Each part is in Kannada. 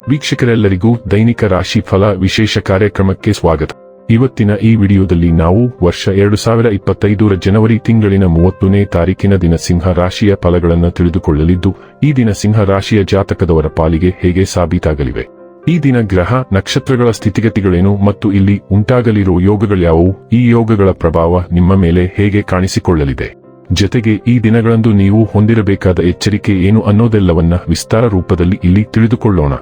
ವೀಕ್ಷಕರೆಲ್ಲರಿಗೂ ದೈನಿಕ ರಾಶಿ ಫಲ ವಿಶೇಷ ಕಾರ್ಯಕ್ರಮಕ್ಕೆ ಸ್ವಾಗತ. ಇವತ್ತಿನ ಈ ವಿಡಿಯೋದಲ್ಲಿ ನಾವು ವರ್ಷ 2025 ಜನವರಿ ತಿಂಗಳಿನ 30ನೇ ತಾರೀಕಿನ ದಿನ ಸಿಂಹ ರಾಶಿಯ ಫಲಗಳನ್ನು ತಿಳಿದುಕೊಳ್ಳಲಿದ್ದು, ಈ ದಿನ ಸಿಂಹ ರಾಶಿಯ ಜಾತಕದವರ ಪಾಲಿಗೆ ಹೇಗೆ ಸಾಬೀತಾಗಲಿವೆ, ಈ ದಿನ ಗ್ರಹ ನಕ್ಷತ್ರಗಳ ಸ್ಥಿತಿಗತಿಗಳೇನು ಮತ್ತು ಇಲ್ಲಿ ಉಂಟಾಗಲಿರುವ ಯೋಗಗಳ್ಯಾವುವು, ಈ ಯೋಗಗಳ ಪ್ರಭಾವ ನಿಮ್ಮ ಮೇಲೆ ಹೇಗೆ ಕಾಣಿಸಿಕೊಳ್ಳಲಿದೆ, ಜೊತೆಗೆ ಈ ದಿನಗಳಂದು ನೀವು ಹೊಂದಿರಬೇಕಾದ ಎಚ್ಚರಿಕೆ ಏನು ಅನ್ನೋದೆಲ್ಲವನ್ನ ವಿಸ್ತಾರ ರೂಪದಲ್ಲಿ ಇಲ್ಲಿ ತಿಳಿದುಕೊಳ್ಳೋಣ.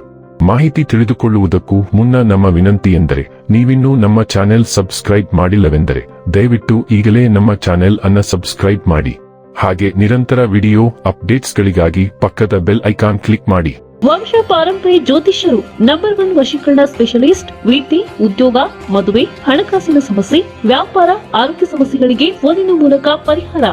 ಮಾಹಿತಿ ತಿಳಿದುಕೊಳ್ಳುವುದಕ್ಕೂ ಮುನ್ನ ನಮ್ಮ ವಿನಂತಿ ಎಂದರೆ, ನೀವಿನ್ನೂ ನಮ್ಮ ಚಾನೆಲ್ ಸಬ್ಸ್ಕ್ರೈಬ್ ಮಾಡಿಲ್ಲವೆಂದರೆ ದಯವಿಟ್ಟು ಈಗಲೇ ನಮ್ಮ ಚಾನೆಲ್ ಅನ್ನು ಸಬ್ಸ್ಕ್ರೈಬ್ ಮಾಡಿ. ಹಾಗೆ ನಿರಂತರ ವಿಡಿಯೋ ಅಪ್ಡೇಟ್ಸ್ಗಳಿಗಾಗಿ ಪಕ್ಕದ ಬೆಲ್ ಐಕಾನ್ ಕ್ಲಿಕ್ ಮಾಡಿ. ವಂಶ ಪಾರಂಪರ್ಯ ಜ್ಯೋತಿಷ್ಯರು ನಂಬರ್ 1 ವಶೀಕರಣ ಸ್ಪೆಷಲಿಸ್ಟ್. ವೃತ್ತಿ, ಉದ್ಯೋಗ, ಮದುವೆ, ಹಣಕಾಸಿನ ಸಮಸ್ಯೆ, ವ್ಯಾಪಾರ, ಆರೋಗ್ಯ ಸಮಸ್ಯೆಗಳಿಗೆ ಫೋನಿನ ಮೂಲಕ ಪರಿಹಾರ.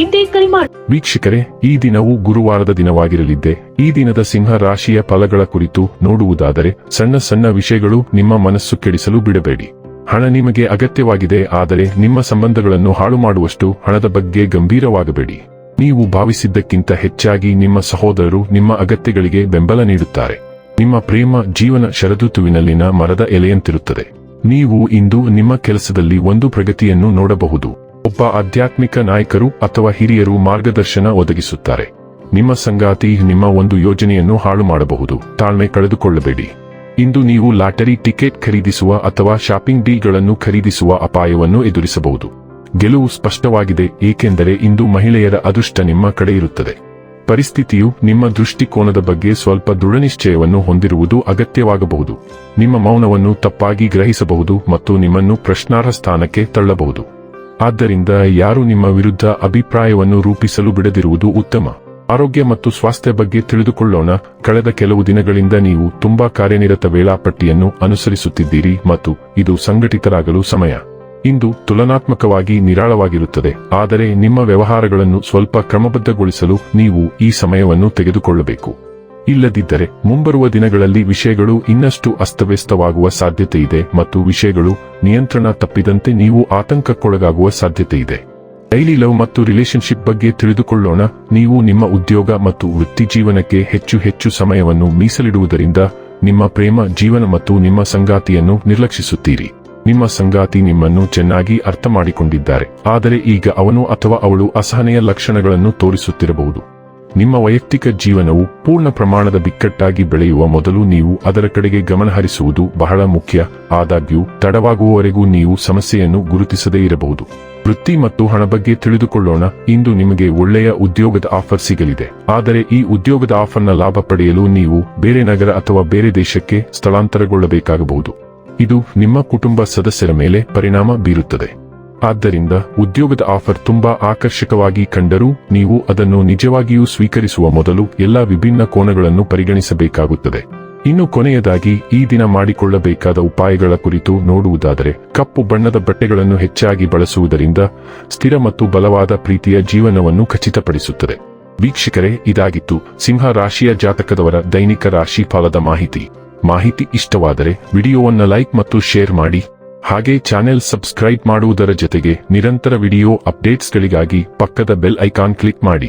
ಇಂದೇ ಕರೆ ಮಾಡಿ. ವೀಕ್ಷಕರೇ, ಈ ದಿನವು ಗುರುವಾರದ ದಿನವಾಗಿರಲಿದ್ದೆ. ಈ ದಿನದ ಸಿಂಹ ರಾಶಿಯ ಫಲಗಳ ಕುರಿತು ನೋಡುವುದಾದರೆ, ಸಣ್ಣ ಸಣ್ಣ ವಿಷಯಗಳು ನಿಮ್ಮ ಮನಸ್ಸು ಕೆಡಿಸಲು ಬಿಡಬೇಡಿ. ಹಣ ನಿಮಗೆ ಅಗತ್ಯವಾಗಿದೆ, ಆದರೆ ನಿಮ್ಮ ಸಂಬಂಧಗಳನ್ನು ಹಾಳು ಮಾಡುವಷ್ಟು ಹಣದ ಬಗ್ಗೆ ಗಂಭೀರವಾಗಬೇಡಿ. ನೀವು ಭಾವಿಸಿದ್ದಕ್ಕಿಂತ ಹೆಚ್ಚಾಗಿ ನಿಮ್ಮ ಸಹೋದರರು ನಿಮ್ಮ ಅಗತ್ಯಗಳಿಗೆ ಬೆಂಬಲ ನೀಡುತ್ತಾರೆ. ನಿಮ್ಮ ಪ್ರೇಮ ಜೀವನ ಶರದೃತುವಿನಲ್ಲಿನ ಮರದ ಎಲೆಯಂತಿರುತ್ತದೆ. ನೀವು ಇಂದು ನಿಮ್ಮ ಕೆಲಸದಲ್ಲಿ ಒಂದು ಪ್ರಗತಿಯನ್ನು ನೋಡಬಹುದು. ಒಬ್ಬ ಆಧ್ಯಾತ್ಮಿಕ ನಾಯಕರು ಅಥವಾ ಹಿರಿಯರು ಮಾರ್ಗದರ್ಶನ ಒದಗಿಸುತ್ತಾರೆ. ನಿಮ್ಮ ಸಂಗಾತಿ ನಿಮ್ಮ ಒಂದು ಯೋಜನೆಯನ್ನು ಹಾಳು ಮಾಡಬಹುದು. ತಾಳ್ಮೆ ಕಳೆದುಕೊಳ್ಳಬೇಡಿ. ಇಂದು ನೀವು ಲಾಟರಿ ಟಿಕೆಟ್ ಖರೀದಿಸುವ ಅಥವಾ ಶಾಪಿಂಗ್ ಡೀಲ್ಗಳನ್ನು ಖರೀದಿಸುವ ಅಪಾಯವನ್ನು ಎದುರಿಸಬಹುದು. ಗೆಲುವು ಸ್ಪಷ್ಟವಾಗಿದೆ, ಏಕೆಂದರೆ ಇಂದು ಮಹಿಳೆಯರ ಅದೃಷ್ಟ ನಿಮ್ಮ ಕಡೆ ಇರುತ್ತದೆ. ಪರಿಸ್ಥಿತಿಯು ನಿಮ್ಮ ದೃಷ್ಟಿಕೋನದ ಬಗ್ಗೆ ಸ್ವಲ್ಪ ದೃಢನಿಶ್ಚಯವನ್ನು ಹೊಂದಿರುವುದು ಅಗತ್ಯವಾಗಬಹುದು. ನಿಮ್ಮ ಮೌನವನ್ನು ತಪ್ಪಾಗಿ ಗ್ರಹಿಸಬಹುದು ಮತ್ತು ನಿಮ್ಮನ್ನು ಪ್ರಶ್ನಾರ್ಹ ಸ್ಥಾನಕ್ಕೆ ತಳ್ಳಬಹುದು. ಆದ್ದರಿಂದ ಯಾರು ನಿಮ್ಮ ವಿರುದ್ಧ ಅಭಿಪ್ರಾಯವನ್ನು ರೂಪಿಸಲು ಬಿಡದಿರುವುದು ಉತ್ತಮ. ಆರೋಗ್ಯ ಮತ್ತು ಸ್ವಾಸ್ಥ್ಯ ಬಗ್ಗೆ ತಿಳಿದುಕೊಳ್ಳೋಣ. ಕಳೆದ ಕೆಲವು ದಿನಗಳಿಂದ ನೀವು ತುಂಬಾ ಕಾರ್ಯನಿರತ ವೇಳಾಪಟ್ಟಿಯನ್ನು ಅನುಸರಿಸುತ್ತಿದ್ದೀರಿ ಮತ್ತು ಇದು ಸಂಘಟಿತರಾಗಲು ಸಮಯ. ಇಂದು ತುಲನಾತ್ಮಕವಾಗಿ ನಿರಾಳವಾಗಿರುತ್ತದೆ, ಆದರೆ ನಿಮ್ಮ ವ್ಯವಹಾರಗಳನ್ನು ಸ್ವಲ್ಪ ಕ್ರಮಬದ್ಧಗೊಳಿಸಲು ನೀವು ಈ ಸಮಯವನ್ನು ತೆಗೆದುಕೊಳ್ಳಬೇಕು. ಇಲ್ಲದಿದ್ದರೆ ಮುಂಬರುವ ದಿನಗಳಲ್ಲಿ ವಿಷಯಗಳು ಇನ್ನಷ್ಟು ಅಸ್ತವ್ಯಸ್ತವಾಗುವ ಸಾಧ್ಯತೆಯಿದೆ ಮತ್ತು ವಿಷಯಗಳು ನಿಯಂತ್ರಣ ತಪ್ಪಿದಂತೆ ನೀವು ಆತಂಕಕ್ಕೊಳಗಾಗುವ ಸಾಧ್ಯತೆಯಿದೆ. ಡೈಲಿ ಲವ್ ಮತ್ತು ರಿಲೇಶನ್ಶಿಪ್ ಬಗ್ಗೆ ತಿಳಿದುಕೊಳ್ಳೋಣ. ನೀವು ನಿಮ್ಮ ಉದ್ಯೋಗ ಮತ್ತು ವೃತ್ತಿ ಜೀವನಕ್ಕೆ ಹೆಚ್ಚು ಸಮಯವನ್ನು ಮೀಸಲಿಡುವುದರಿಂದ ನಿಮ್ಮ ಪ್ರೇಮ ಜೀವನ ಮತ್ತು ನಿಮ್ಮ ಸಂಗಾತಿಯನ್ನು ನಿರ್ಲಕ್ಷಿಸುತ್ತೀರಿ. ನಿಮ್ಮ ಸಂಗಾತಿ ನಿಮ್ಮನ್ನು ಚೆನ್ನಾಗಿ ಅರ್ಥ ಮಾಡಿಕೊಂಡಿದ್ದಾರೆ, ಆದರೆ ಈಗ ಅವನು ಅಥವಾ ಅವಳು ಅಸಹನೆಯ ಲಕ್ಷಣಗಳನ್ನು ತೋರಿಸುತ್ತಿರಬಹುದು. ನಿಮ್ಮ ವೈಯಕ್ತಿಕ ಜೀವನವು ಪೂರ್ಣ ಪ್ರಮಾಣದ ಬಿಕ್ಕಟ್ಟಾಗಿ ಬೆಳೆಯುವ ಮೊದಲು ನೀವು ಅದರ ಕಡೆಗೆ ಗಮನಹರಿಸುವುದು ಬಹಳ ಮುಖ್ಯ. ಆದಾಗ್ಯೂ ತಡವಾಗುವವರೆಗೂ ನೀವು ಸಮಸ್ಯೆಯನ್ನು ಗುರುತಿಸದೇ ಇರಬಹುದು. ವೃತ್ತಿ ಮತ್ತು ಹಣ ಬಗ್ಗೆ ತಿಳಿದುಕೊಳ್ಳೋಣ. ಇಂದು ನಿಮಗೆ ಒಳ್ಳೆಯ ಉದ್ಯೋಗದ ಆಫರ್ ಸಿಗಲಿದೆ, ಆದರೆ ಈ ಉದ್ಯೋಗದ ಆಫರ್ನ ಲಾಭ ಪಡೆಯಲು ನೀವು ಬೇರೆ ನಗರ ಅಥವಾ ಬೇರೆ ದೇಶಕ್ಕೆ ಸ್ಥಳಾಂತರಗೊಳ್ಳಬೇಕಾಗಬಹುದು. ಇದು ನಿಮ್ಮ ಕುಟುಂಬ ಸದಸ್ಯರ ಮೇಲೆ ಪರಿಣಾಮ ಬೀರುತ್ತದೆ. ಆದ್ದರಿಂದ ಉದ್ಯೋಗದ ಆಫರ್ ತುಂಬಾ ಆಕರ್ಷಕವಾಗಿ ಕಂಡರೂ ನೀವು ಅದನ್ನು ನಿಜವಾಗಿಯೂ ಸ್ವೀಕರಿಸುವ ಮೊದಲು ಎಲ್ಲಾ ವಿಭಿನ್ನ ಕೋನಗಳನ್ನು ಪರಿಗಣಿಸಬೇಕಾಗುತ್ತದೆ. ಇನ್ನು ಕೊನೆಯದಾಗಿ ಈ ದಿನ ಮಾಡಿಕೊಳ್ಳಬೇಕಾದ ಉಪಾಯಗಳ ಕುರಿತು ನೋಡುವುದಾದರೆ, ಕಪ್ಪು ಬಣ್ಣದ ಬಟ್ಟೆಗಳನ್ನು ಹೆಚ್ಚಾಗಿ ಬಳಸುವುದರಿಂದ ಸ್ಥಿರ ಮತ್ತು ಬಲವಾದ ಪ್ರೀತಿಯ ಜೀವನವನ್ನು ಖಚಿತಪಡಿಸುತ್ತದೆ. ವೀಕ್ಷಕರೇ, ಇದಾಗಿತ್ತು ಸಿಂಹ ರಾಶಿಯ ಜಾತಕದವರ ದೈನಿಕ ರಾಶಿ ಫಲದ ಮಾಹಿತಿ ಇಷ್ಟವಾದರೆ ವಿಡಿಯೋವನ್ನು ಲೈಕ್ ಮತ್ತು ಶೇರ್ ಮಾಡಿ. ಹಾಗೆ ಚಾನೆಲ್ ಸಬ್ಸ್ಕ್ರೈಬ್ ಮಾಡುವುದರ ಜೊತೆಗೆ ನಿರಂತರ ವಿಡಿಯೋ ಅಪ್ಡೇಟ್ಸ್ಗಳಿಗಾಗಿ ಪಕ್ಕದ ಬೆಲ್ ಐಕಾನ್ ಕ್ಲಿಕ್ ಮಾಡಿ.